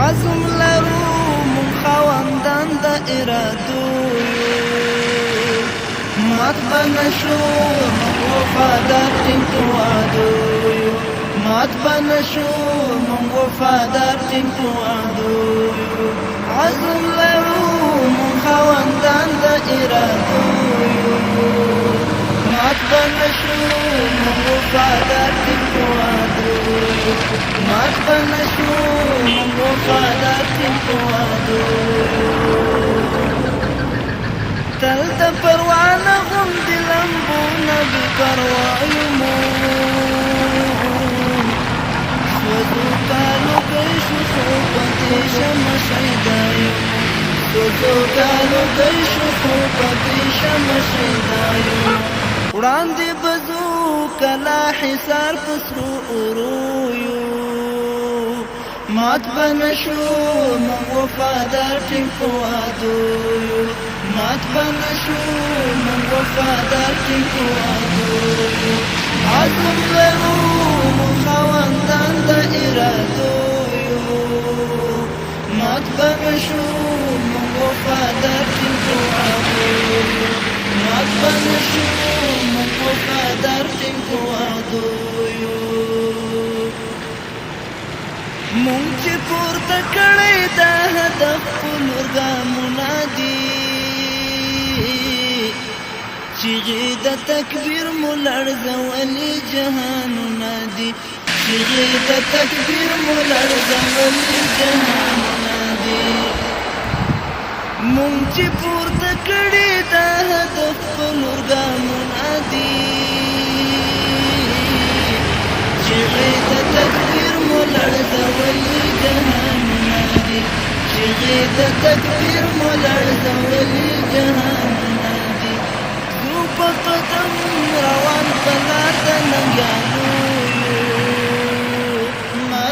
عزم لرو مون خواندان د ارادو مات بنشو مون وفادار ټینګ وادو مات بنشو مون وفادار ټینګ وادو عزم لرو مون خواندان د ارادو مات بنشو مون وفادار ټینګ وادو مات بنشو مون وفادار ټینګ وادو تل د پروانه غوندې لمبونه بې پروا یمو سوځو کالو کوي شو خو پاتې شمه شیدا یمو سوځو کالو کوي شو خو پاتې شمه شیدا یمو وړاندې به ځو کله حصار په سرو اورویو مات بنشو مون وفادار ټینګ وادو مات بنشو مون وفادار ټینګ وادو عزم لرو مون خواندان د ارادو مات بنشو مون وفادار ټینګ وادو مات بنشو مون وفادار ټینګ وادو مونږ چې پورته کړی دا هدف په لورګامونه دي چیغې د تکبیر مو لړزولې جهانونه دي چیغې د تکبیر مو لړزولې جهانونه دي مونږ چې پورته کړی دا هدف په لورګامونه دي چیغې د تکبیر مو لړزولې جهانونه دي چیغې د تکبیر مو لړزولې جهانونه دي زو په قدم روان په لار د ننګیانو